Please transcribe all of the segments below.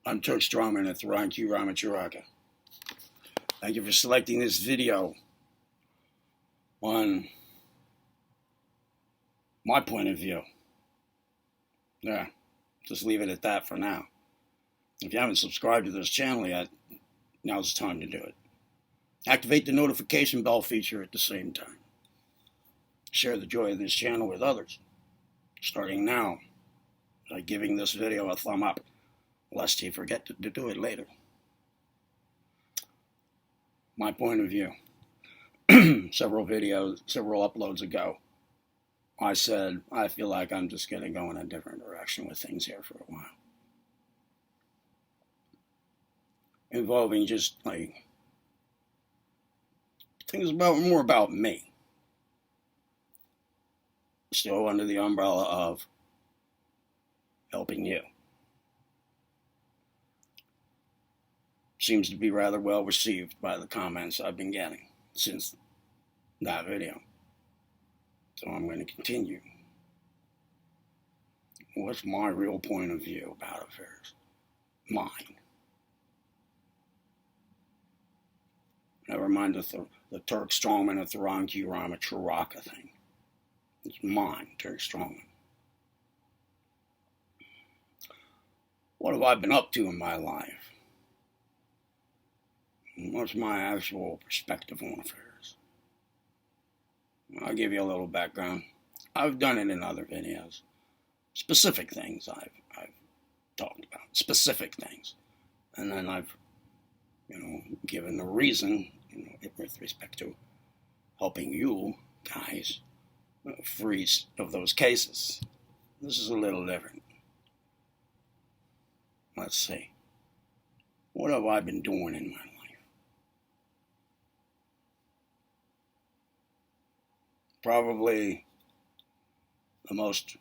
I'm Turk Strawman at Theron Q Ramacharaka. Thank you for selecting this video on my point of view. Yeah, just leave it at that for now. If you haven't subscribed to this channel yet, now's the time to do it. Activate the notification bell feature at the same time. Share the joy of this channel with others, starting now by giving this video a thumb up, lest you forget to do it later. My point of view. Several uploads ago, I said I feel like I'm just going to go in a different direction with things here for a while. Involving just like things more about me. Still under the umbrella of helping you. Seems to be rather well received by the comments I've been getting since that video. So I'm going to continue. What's my real point of view about affairs? Mine. Never mind the Turk Strawman of Theron Q Ramacharaka thing. It's mine, Turk Strawman. What have I been up to in my life? What's my actual perspective on affairs? I'll give you a little background. I've done it in other videos. Specific things I've talked about. Specific things. And then I've, given the reason, with respect to helping you guys free of those cases. This is a little different. Let's see. What have I been doing in my life? Probably the most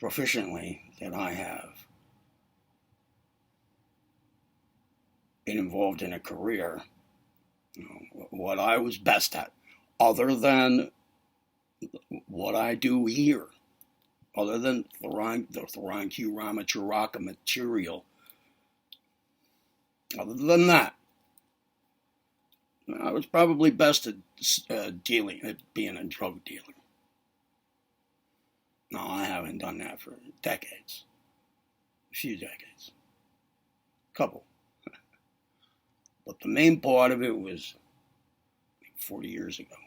proficiently that I have been involved in a career, what I was best at, other than what I do here, other than the Theron Q Ramacharaka material, other than that, I was probably best at being a drug dealer. No, I haven't done that for decades. A few decades. Couple. But the main part of it was 40 years ago.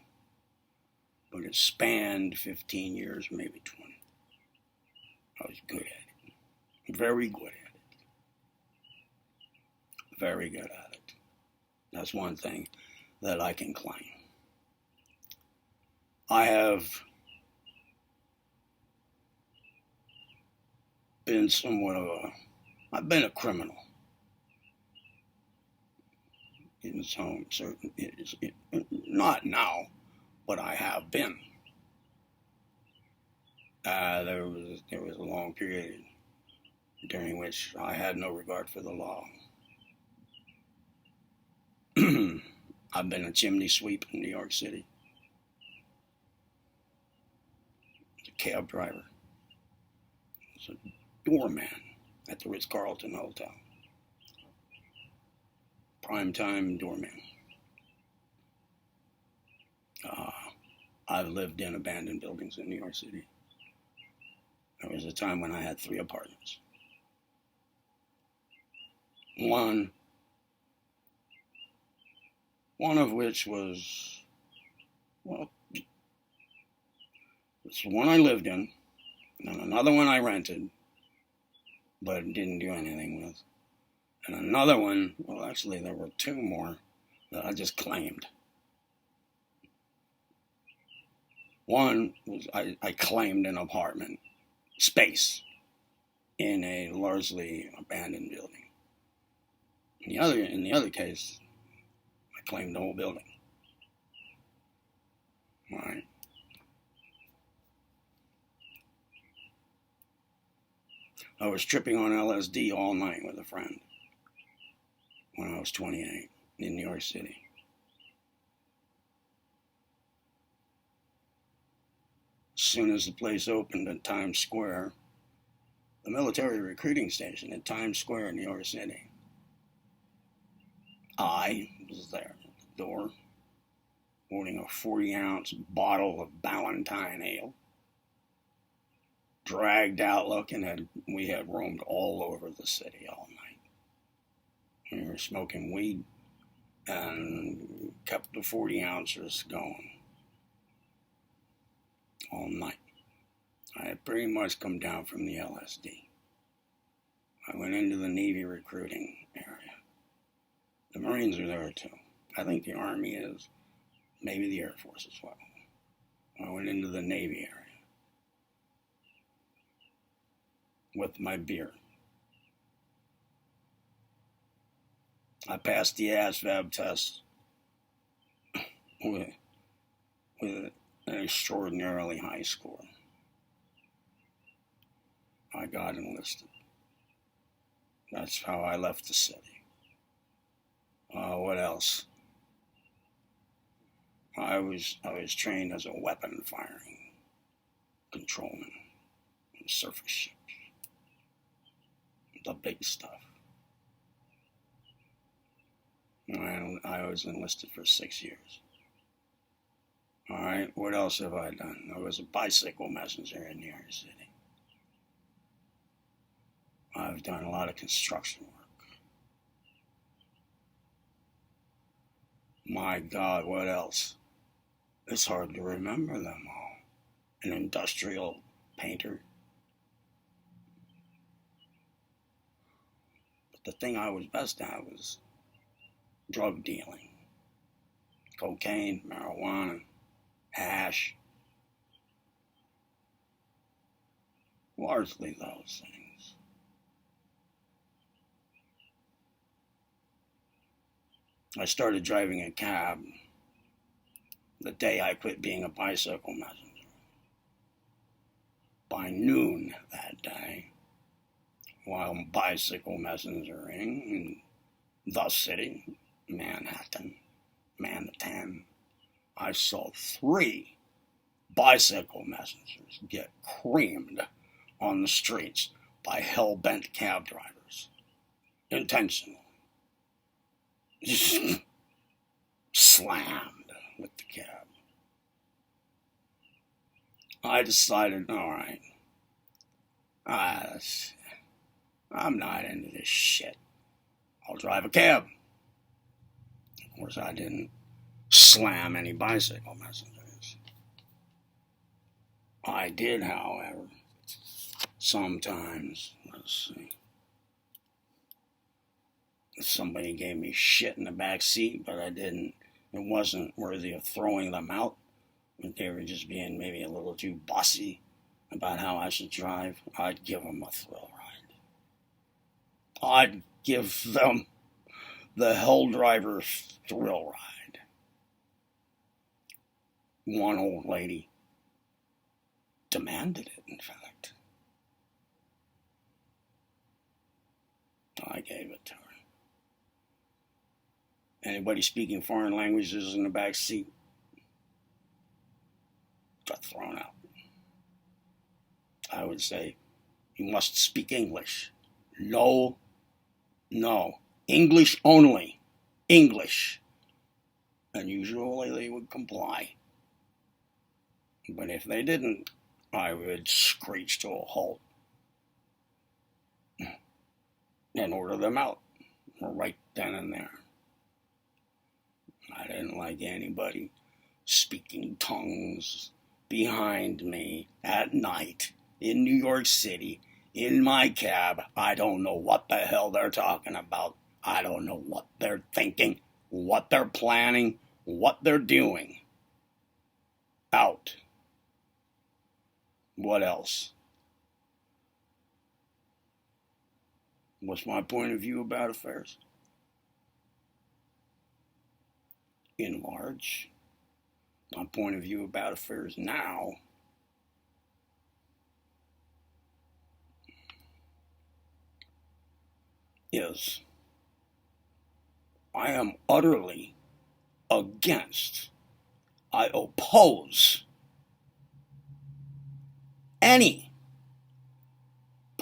But it spanned 15 years, maybe 20. I was good at it. Very good at it. Very good at it. That's one thing that I can claim. I have been I've been a criminal. In some certain, not now, but I have been. There was a long period during which I had no regard for the law. I've been a chimney sweep in New York City. A cab driver. I was a doorman at the Ritz-Carlton Hotel. Primetime doorman. I've lived in abandoned buildings in New York City. There was a time when I had 3 apartments. One of which was, it's the one I lived in, and another one I rented, but didn't do anything with. And another one, well, actually there were 2 more that I just claimed. One was I claimed an apartment space in a largely abandoned building. In the other case, I claimed the whole building. All right. I was tripping on LSD all night with a friend when I was 28 in New York City. As soon as the place opened in Times Square, the military recruiting station at Times Square in New York City. I was there at the door, holding a 40-ounce bottle of Ballantine ale, dragged out looking, and we had roamed all over the city all night. We were smoking weed and kept the 40 ounces going all night. I had pretty much come down from the LSD. I went into the Navy recruiting area. The Marines are there too. I think the Army is, maybe the Air Force as well. I went into the Navy area with my beer. I passed the ASVAB test with an extraordinarily high score. I got enlisted. That's how I left the city. What else? I was trained as a weapon firing controlman on surface ships. The big stuff. I was enlisted for 6 years. All right, what else have I done? I was a bicycle messenger in New York City. I've done a lot of construction work. My God, what else? It's hard to remember them all. An industrial painter. But the thing I was best at was drug dealing. Cocaine, marijuana, hash. Largely those things. I started driving a cab the day I quit being a bicycle messenger. By noon that day, while bicycle messengering in the city, Manhattan, I saw 3 bicycle messengers get creamed on the streets by hell-bent cab drivers. Intentionally. Just slammed with the cab. I decided, all right, I'm not into this shit. I'll drive a cab. Of course, I didn't slam any bicycle messengers. I did, however, sometimes, let's see, somebody gave me shit in the back seat, but it wasn't worthy of throwing them out. They were just being maybe a little too bossy about how I should drive. I'd give them a thrill ride. I'd give them the hell driver thrill ride. One old lady demanded it, in fact. I gave it to her. Anybody speaking foreign languages in the back seat got thrown out. I would say, you must speak English. No. English only. English. And usually they would comply. But if they didn't, I would screech to a halt and order them out right then and there. I didn't like anybody speaking tongues behind me at night in New York City in my cab. I don't know what the hell they're talking about. I don't know what they're thinking, what they're planning, what they're doing. Out. What else? What's my point of view about affairs? In large, my point of view about affairs now is I am utterly against, I oppose any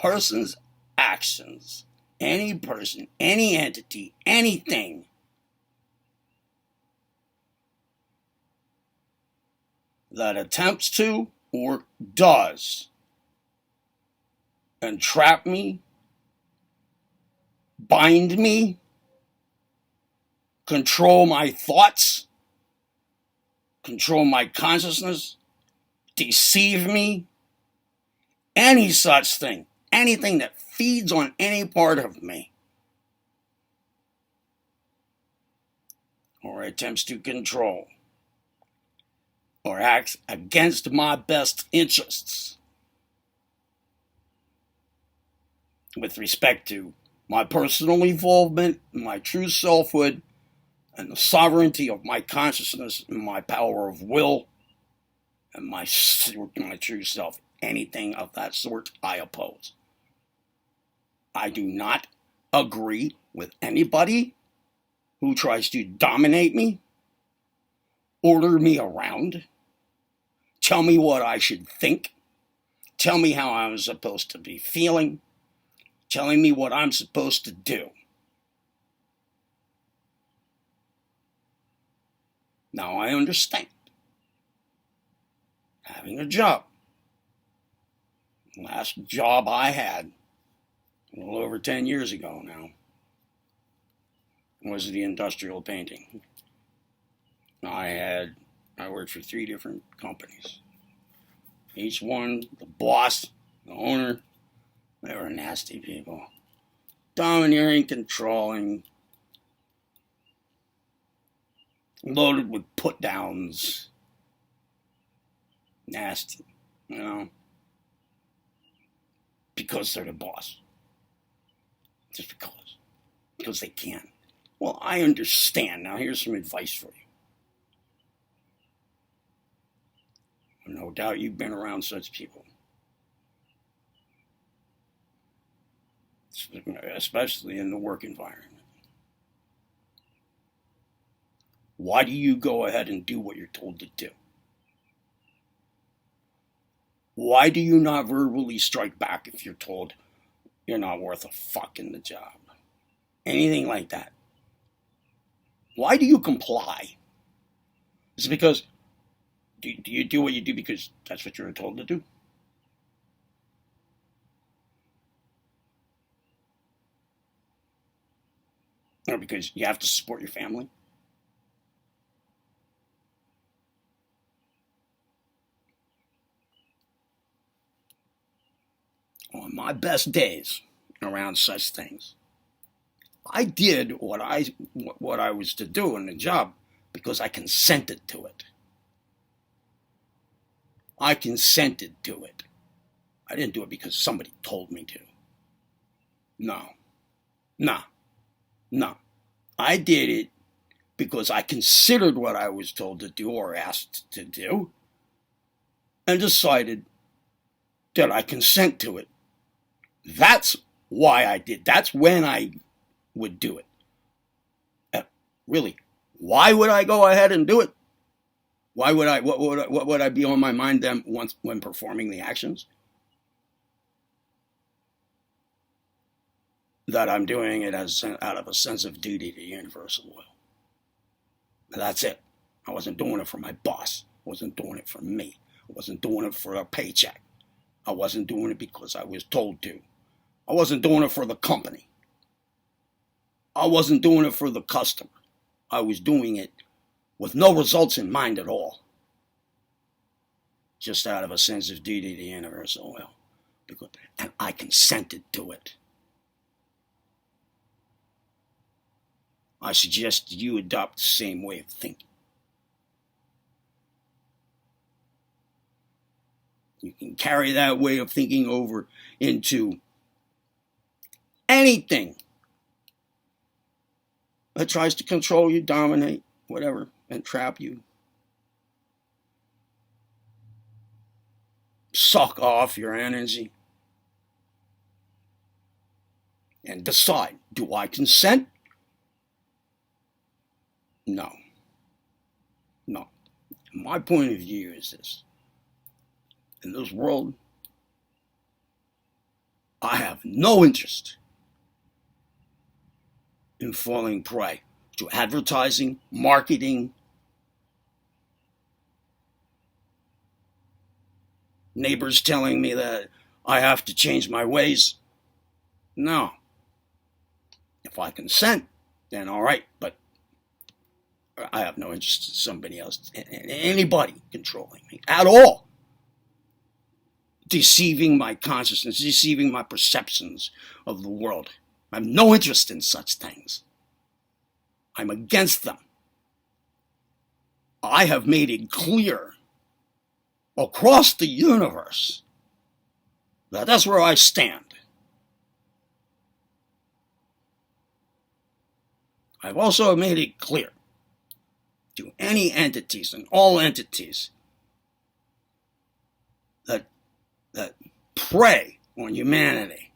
person's actions, any person, any entity, anything that attempts to or does entrap me, bind me, control my thoughts, control my consciousness, deceive me, any such thing, anything that feeds on any part of me, or attempts to control, or acts against my best interests with respect to my personal evolvement, my true selfhood, and the sovereignty of my consciousness and my power of will and my true self. Anything of that sort, I oppose. I do not agree with anybody who tries to dominate me, order me around, tell me what I should think, tell me how I'm supposed to be feeling, telling me what I'm supposed to do. Now I understand. Having a job. Last job I had, a little over 10 years ago now, was the industrial painting. I worked for 3 different companies. Each one, the boss, the owner, they were nasty people. Domineering, controlling, loaded with put-downs. Nasty, because they're the boss. Just because they can. Well, I understand. Now, here's some advice for you. No doubt you've been around such people. Especially in the work environment. Why do you go ahead and do what you're told to do? Why do you not verbally strike back if you're told you're not worth a fuck in the job? Anything like that. Why do you comply? Is it because, do you do what you do because that's what you're told to do? Or because you have to support your family? On my best days around such things, I did what I was to do in the job because I consented to it. I consented to it. I didn't do it because somebody told me to. No. I did it because I considered what I was told to do or asked to do and decided that I consent to it. That's why I did. That's when I would do it. Really, why would I go ahead and do it? Why would I? What would I be on my mind then when performing the actions? That I'm doing it out of a sense of duty to universal will. That's it. I wasn't doing it for my boss. I wasn't doing it for me. I wasn't doing it for a paycheck. I wasn't doing it because I was told to. I wasn't doing it for the company. I wasn't doing it for the customer. I was doing it with no results in mind at all. Just out of a sense of duty to universal will. And I consented to it. I suggest you adopt the same way of thinking. You can carry that way of thinking over into anything that tries to control you, dominate, whatever, and trap you. Suck off your energy. And decide, do I consent? No. My point of view is this. In this world, I have no interest in falling prey to advertising, marketing, neighbors telling me that I have to change my ways. No. If I consent, then all right, but I have no interest in somebody else, anybody controlling me at all. Deceiving my consciousness, deceiving my perceptions of the world. I have no interest in such things. I'm against them. I have made it clear across the universe that that's where I stand. I've also made it clear to any entities and all entities that prey on humanity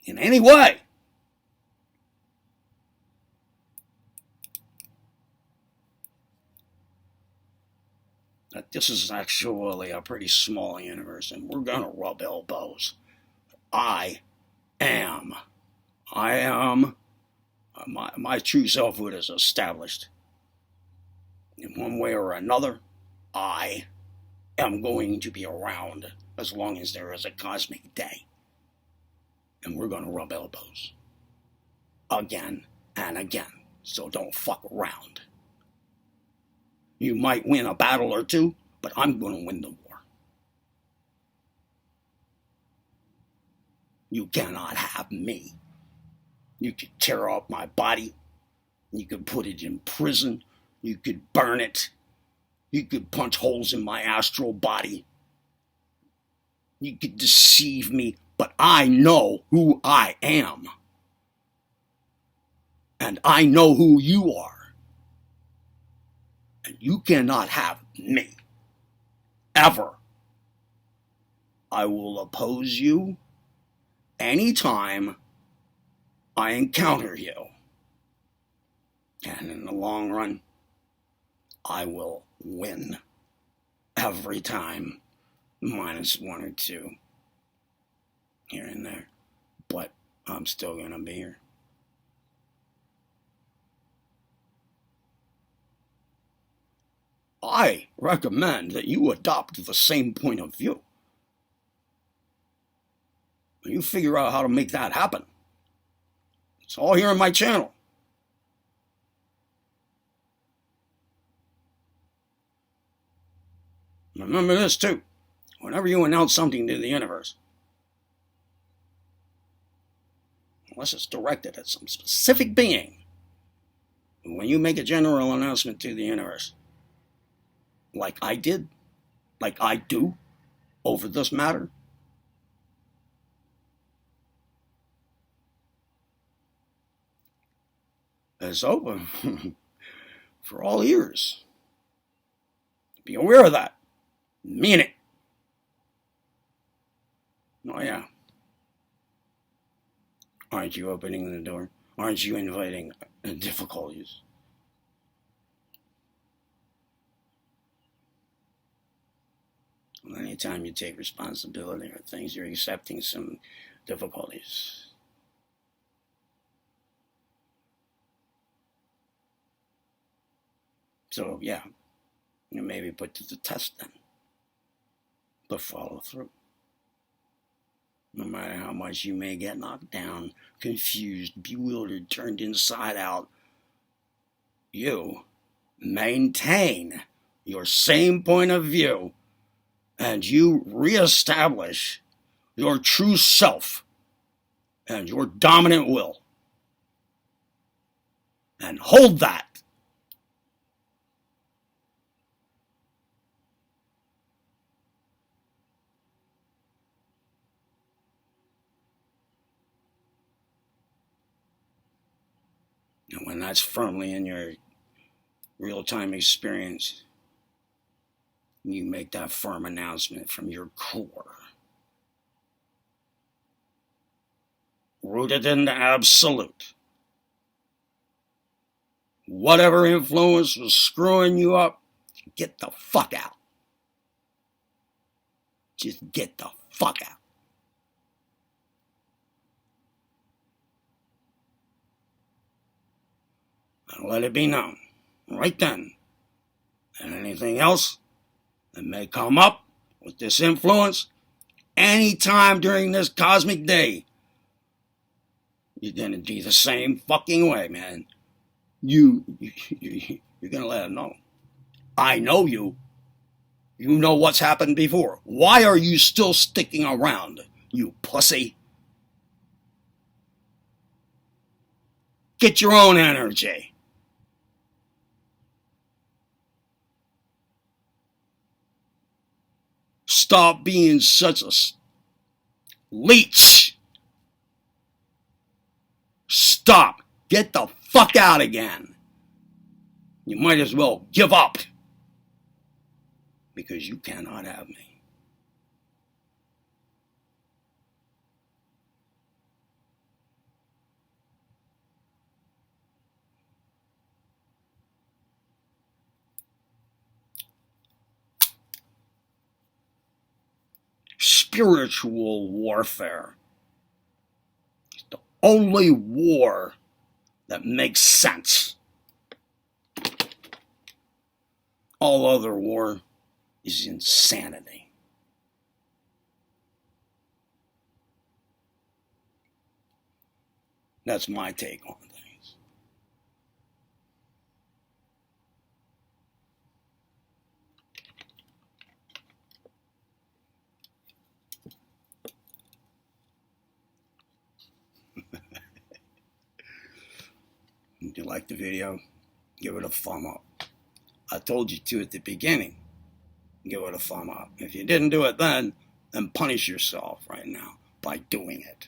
in any way that this is actually a pretty small universe and we're going to rub elbows. I am. My true selfhood is established. In one way or another, I am going to be around as long as there is a cosmic day. And we're going to rub elbows. Again and again. So don't fuck around. You might win a battle or two, but I'm going to win the war. You cannot have me. You could tear up my body. You could put it in prison. You could burn it. You could punch holes in my astral body. You could deceive me, but I know who I am. And I know who you are. And you cannot have me. Ever. I will oppose you anytime I encounter you. And in the long run, I will win every time, -1 or 2 here and there. But I'm still going to be here. I recommend that you adopt the same point of view. You figure out how to make that happen. It's all here on my channel. Remember this too. Whenever you announce something to the universe, unless it's directed at some specific being, when you make a general announcement to the universe, like I did, like I do, over this matter, it's open for all ears. Be aware of that. Mean it. Oh yeah. Aren't you opening the door? Aren't you inviting difficulties? Anytime you take responsibility for things, you're accepting some difficulties. So, yeah, you may be put to the test then. But follow through. No matter how much you may get knocked down, confused, bewildered, turned inside out, you maintain your same point of view and you reestablish your true self and your dominant will. And hold that. And when that's firmly in your real-time experience, you make that firm announcement from your core. Rooted in the absolute. Whatever influence was screwing you up, get the fuck out. Just get the fuck out. And let it be known, right then, that anything else that may come up with this influence any time during this cosmic day, you're gonna be the same fucking way, man. You're gonna let them know. I know you. You know what's happened before. Why are you still sticking around, you pussy? Get your own energy. Stop being such a leech. Stop. Get the fuck out again. You might as well give up. Because you cannot have me. Spiritual warfare is the only war that makes sense. All other war is insanity. That's my take on things. If you like the video, give it a thumb up. I told you to at the beginning. Give it a thumb up. If you didn't do it then punish yourself right now by doing it.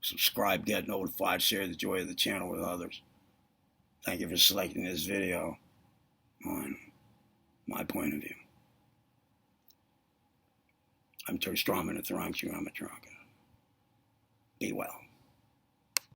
Subscribe, get notified, share the joy of the channel with others. Thank you for selecting this video on my point of view. I'm Ter Strawman at the Rhymes You Amatraka. Be well.